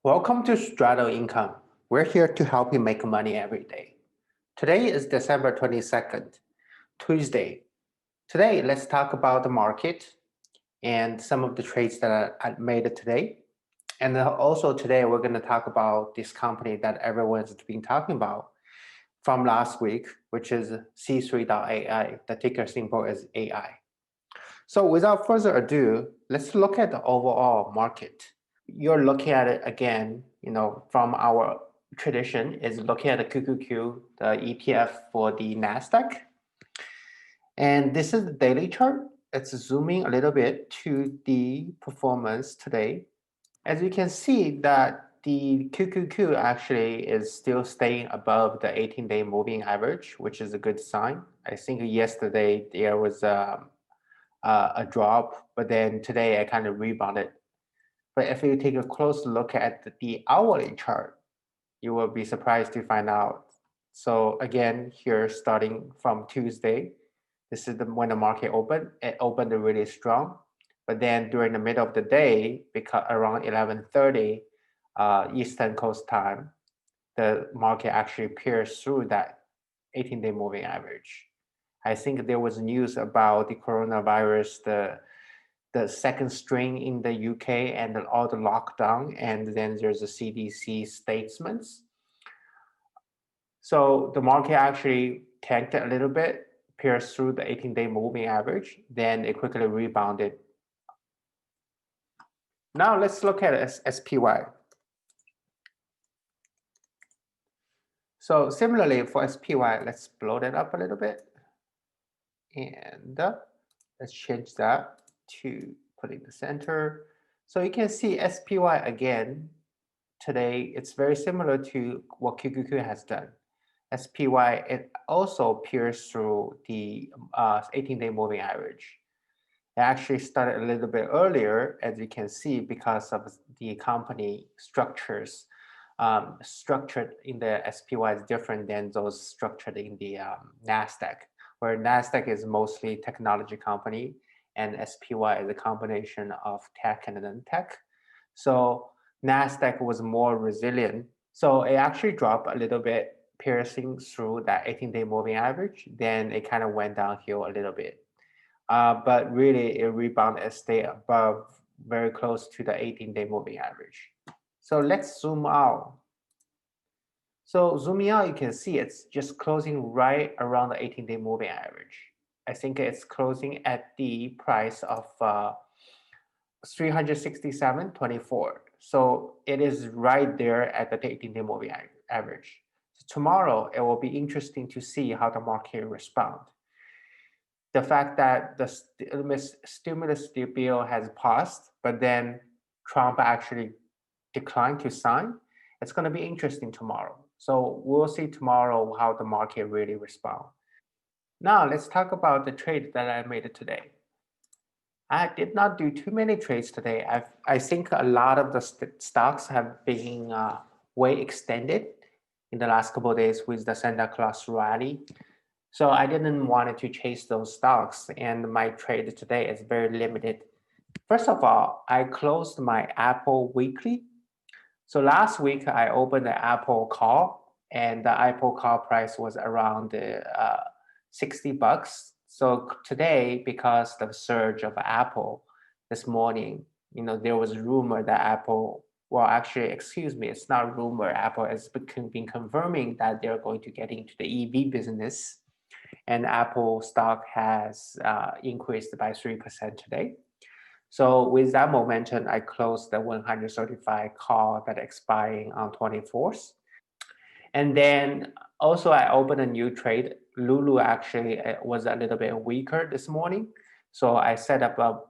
Welcome to Straddle Income. We're here to help you make money every day. Today is December 22nd, Tuesday. Today, let's talk about the market and some of the trades that I made today. And also today, we're going to talk about this company that everyone's been talking about from last week, which is C3.ai. The ticker symbol is AI. So without further ado, let's look at the overall market. You're looking at it again, from our tradition is looking at the QQQ, the ETF for the NASDAQ. And this is the daily chart. It's zooming a little bit to the performance today. As you can see that the QQQ actually is still staying above the 18-day moving average, which is a good sign. I think yesterday there was a drop, but then today I kind of rebounded. But if you take a close look at the hourly chart, you will be surprised to find out. So again, here starting from Tuesday, this is when the market opened. It opened really strong, but then during the middle of the day, because around 11:30 Eastern Coast time, the market actually pierced through that 18-day moving average. I think there was news about the coronavirus, the second strain in the UK and all the lockdown, and then there's a CDC statements. So the market actually tanked a little bit, pierced through the 18-day moving average, then it quickly rebounded. Now let's look at SPY. So similarly for SPY, let's blow that up a little bit. And let's change that to put in the center. So you can see SPY again today. It's very similar to what QQQ has done. SPY, it also pierced through the 18-day moving average. It actually started a little bit earlier, as you can see, because of the company structures. Structured in the SPY is different than those structured in the NASDAQ, where NASDAQ is mostly technology company and SPY is a combination of tech and non-tech. So NASDAQ was more resilient. So it actually dropped a little bit, piercing through that 18-day moving average. Then it kind of went downhill a little bit. But really, it rebounded and stayed above, very close to the 18-day moving average. So let's zoom out. So zooming out, you can see it's just closing right around the 18-day moving average. I think it's closing at the price of 367.24. So it is right there at the 18-day moving average. So tomorrow, it will be interesting to see how the market responds. The fact that the stimulus bill has passed, but then Trump actually declined to sign, it's going to be interesting tomorrow. So we'll see tomorrow how the market really responds. Now let's talk about the trade that I made today. I did not do too many trades today. I think a lot of the stocks have been way extended in the last couple of days with the Santa Claus rally. So I didn't want to chase those stocks, and my trade today is very limited. First of all, I closed my Apple weekly. So last week I opened the Apple call, and the Apple call price was around $60. So today, because of the surge of Apple this morning, there was a rumor that Apple, well, actually, excuse me, it's not a rumor. Apple has been confirming that they're going to get into the EV business, and Apple stock has increased by 3% today. So with that momentum, I closed the 135 call that expiring on 24th. And then also I opened a new trade. Lulu actually was a little bit weaker this morning. So I set up a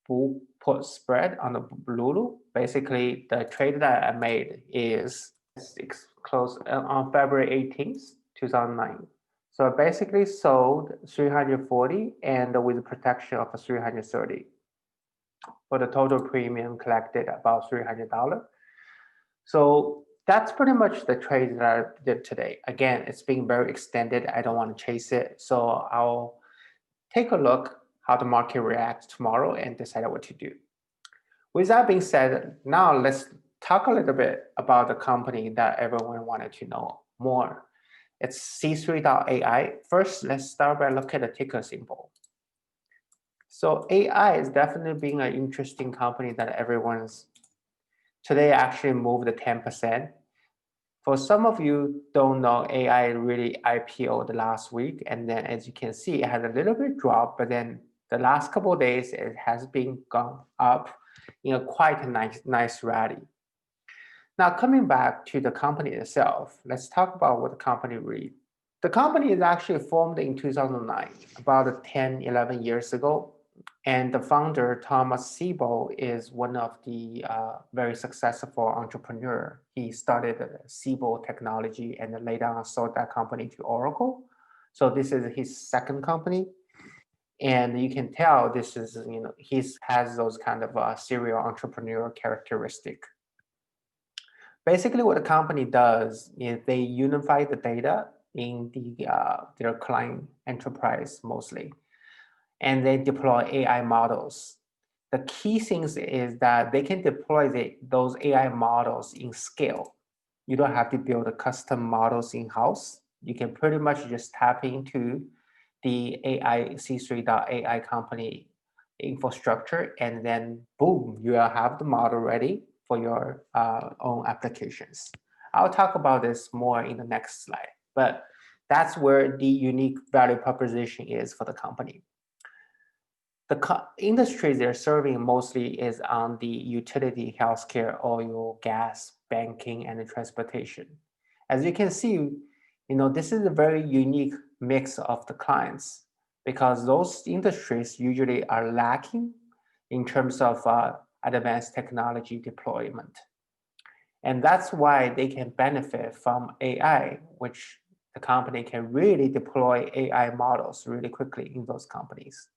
bull put spread on the Lulu. Basically, the trade that I made is closed on February 18th, 2009. So I basically sold 340 and with protection of 330. For the total premium collected about $300. So that's pretty much the trade that I did today. Again, it's being very extended. I don't want to chase it. So I'll take a look how the market reacts tomorrow and decide what to do. With that being said, now let's talk a little bit about the company that everyone wanted to know more. It's C3.ai. First, let's start by looking at the ticker symbol. So AI is definitely being an interesting company that everyone's today actually moved 10%. For some of you don't know, AI really IPOed last week, and then as you can see, it had a little bit drop, but then the last couple of days it has been gone up in a quite a nice rally. Now coming back to the company itself, let's talk about what the company really. The company is actually formed in 2009, about 10, 11 years ago. And the founder, Thomas Siebel, is one of the very successful entrepreneur. He started Siebel Technology and then later on sold that company to Oracle. So this is his second company. And you can tell this is, he has those kind of serial entrepreneur characteristic. Basically, what the company does is they unify the data in their client enterprise mostly, and they deploy AI models. The key things is that they can deploy those AI models in scale. You don't have to build a custom models in-house. You can pretty much just tap into the AI C3.ai company infrastructure, and then boom, you will have the model ready for your own applications. I'll talk about this more in the next slide, but that's where the unique value proposition is for the company. The industries they're serving mostly is on the utility, healthcare, oil, gas, banking, and transportation. As you can see, this is a very unique mix of the clients because those industries usually are lacking in terms of advanced technology deployment. And that's why they can benefit from AI, which the company can really deploy AI models really quickly in those companies.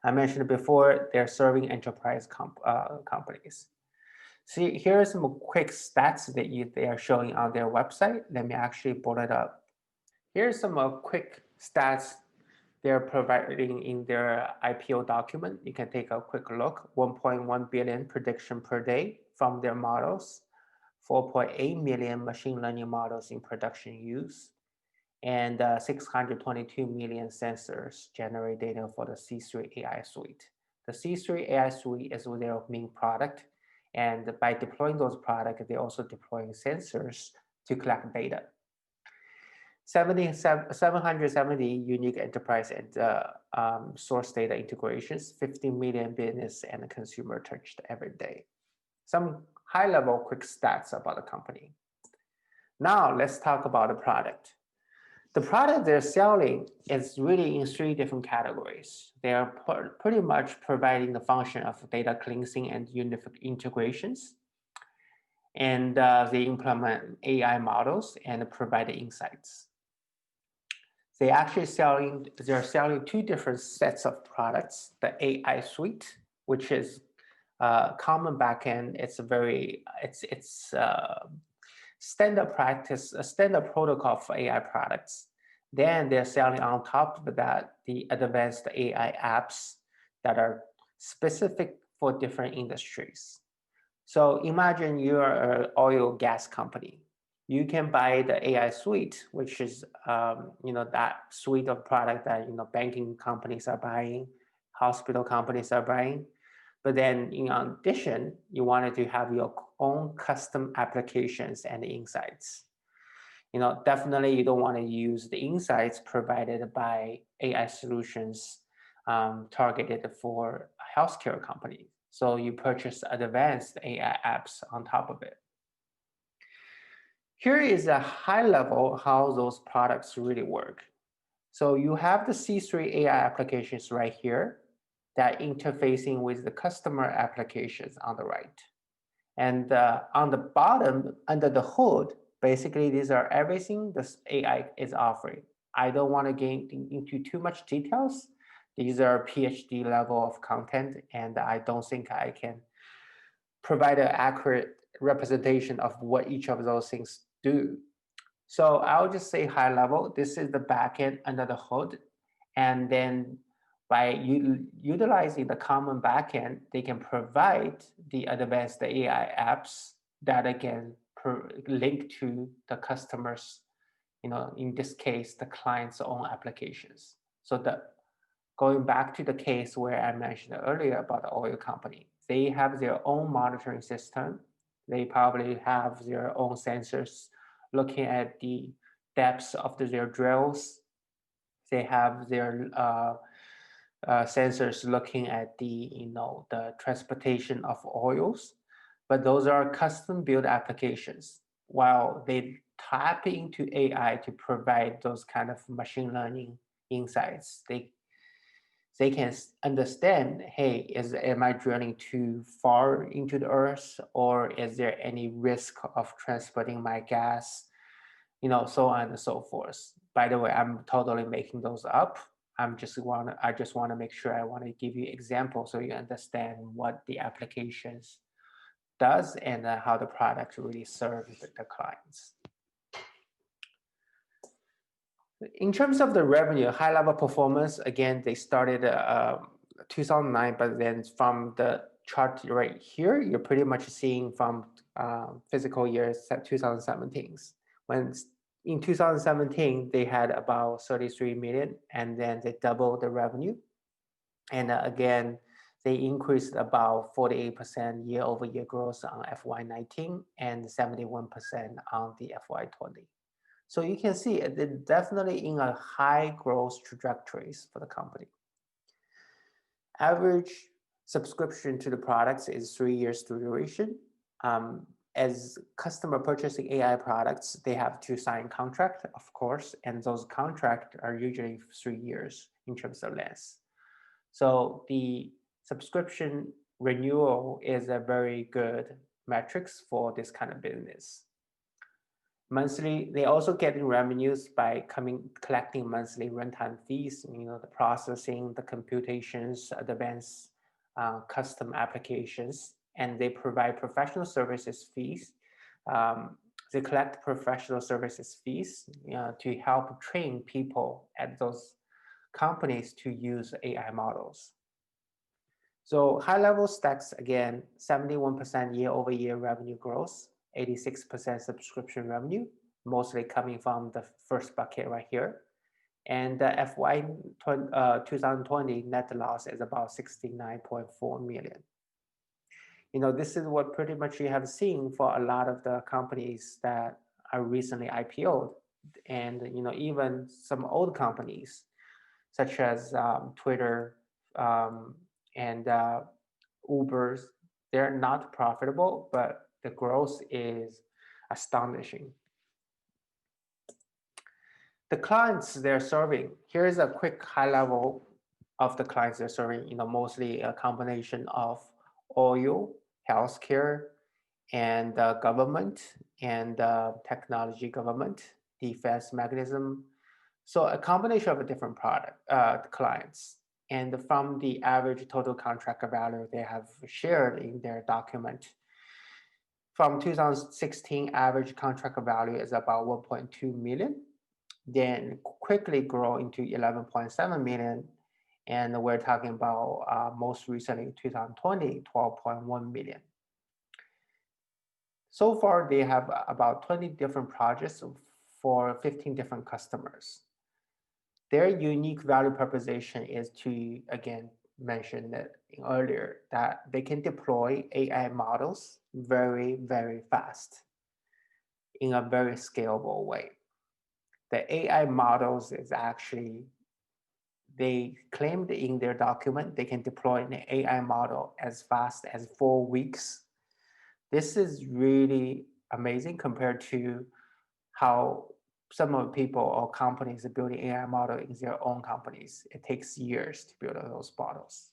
I mentioned before, they're serving enterprise companies. See, here are some quick stats that they are showing on their website. Let me actually pull it up. Here's some quick stats they're providing in their IPO document. You can take a quick look. 1.1 billion prediction per day from their models, 4.8 million machine learning models in production use, and 622 million sensors generate data for the C3 AI suite. The C3 AI suite is their main product, and by deploying those products, they're also deploying sensors to collect data. 770 unique enterprise and source data integrations, 50 million business and consumer touched every day. Some high-level quick stats about the company. Now let's talk about the product. The product they're selling is really in 3 different categories. They are pretty much providing the function of data cleansing and integrations. And they implement AI models and provide insights. They're selling 2 different sets of products. The AI suite, which is common backend. It's standard practice, a standard protocol for AI products. Then they're selling on top of that the advanced AI apps that are specific for different industries. So imagine you're an oil gas company. You can buy the AI suite, which is that suite of product that banking companies are buying, hospital companies are buying. But then in addition, you wanted to have your own custom applications and insights. Definitely you don't want to use the insights provided by AI solutions targeted for healthcare companies. So you purchase advanced AI apps on top of it. Here is a high level how those products really work. So you have the C3 AI applications right here that interfacing with the customer applications on the right. And on the bottom, under the hood, basically these are everything this AI is offering. I don't want to get into too much details. These are PhD level of content, and I don't think I can provide an accurate representation of what each of those things do. So I'll just say high level. This is the backend under the hood. And then By utilizing the common backend, they can provide the advanced AI apps that again link to the customers, in this case, the client's own applications. So going back to the case where I mentioned earlier about the oil company, they have their own monitoring system. They probably have their own sensors looking at the depths of their drills. They have their sensors looking at the transportation of oils, but those are custom built applications. While they tap into AI to provide those kind of machine learning insights, they can understand, hey, am I drilling too far into the earth, or is there any risk of transporting my gas, so on and so forth. By the way, I'm totally making those up. I just want to make sure I want to give you examples so you understand what the applications does and how the product really serves the clients. In terms of the revenue, high level performance, again, they started 2009, but then from the chart right here, you're pretty much seeing from fiscal year 2017. When in 2017, they had about 33 million, and then they doubled the revenue. And again, they increased about 48% year-over-year growth on FY19 and 71% on the FY20. So you can see they're definitely in a high growth trajectories for the company. Average subscription to the products is 3 years duration. As customer purchasing AI products, they have to sign contract, of course, and those contracts are usually 3 years in terms of length. So the subscription renewal is a very good metrics for this kind of business. Monthly, they also getting revenues by collecting monthly runtime fees, the processing, the computations, advanced custom applications, and they provide professional services fees. They collect professional services fees to help train people at those companies to use AI models. So high level stacks, again, 71% year-over-year revenue growth, 86% subscription revenue, mostly coming from the first bucket right here. And the FY 2020 net loss is about 69.4 million. This is what pretty much you have seen for a lot of the companies that are recently IPOed, and even some old companies such as Twitter and Uber's. They're not profitable, but the growth is astonishing. The clients they're serving, here's a quick high level of the clients they're serving, mostly a combination of oil, healthcare, and government, and technology government, defense mechanism. So a combination of a different clients. And from the average total contract value they have shared in their document, from 2016, average contract value is about 1.2 million, then quickly grow into 11.7 million. And we're talking about most recently, 2020, 12.1 million. So far, they have about 20 different projects for 15 different customers. Their unique value proposition is to, again, mention that earlier, that they can deploy AI models very, very fast in a very scalable way. The AI models is actually, they claimed in their document, they can deploy an AI model as fast as 4 weeks. This is really amazing compared to how some of the people or companies are building AI model in their own companies. It takes years to build those models.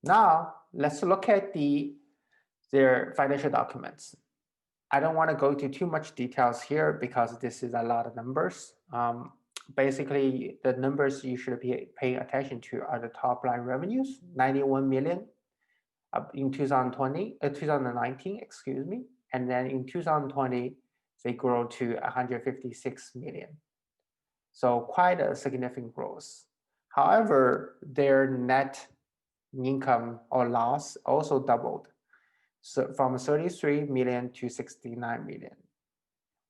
Now, let's look at their financial documents. I don't want to go into too much details here because this is a lot of numbers. Basically, the numbers you should be paying attention to are the top line revenues, 91 million in 2019, excuse me. And then in 2020, they grow to 156 million. So quite a significant growth. However, their net income or loss also doubled, so from 33 million to 69 million.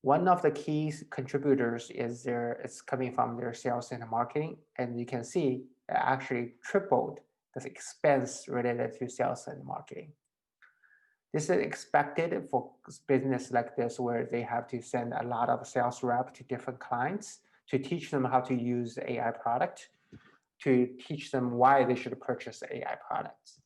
One of the key contributors is coming from their sales and marketing, and you can see it actually tripled the expense related to sales and marketing. This is expected for business like this, where they have to send a lot of sales rep to different clients to teach them how to use the AI product, to teach them why they should purchase AI products.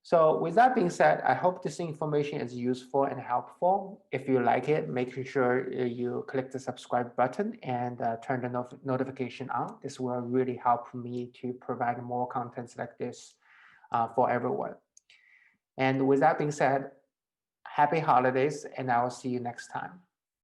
So with that being said, I hope this information is useful and helpful. If you like it, make sure you click the subscribe button and turn the notification on. This will really help me to provide more contents like this for everyone. And with that being said, happy holidays, and I will see you next time.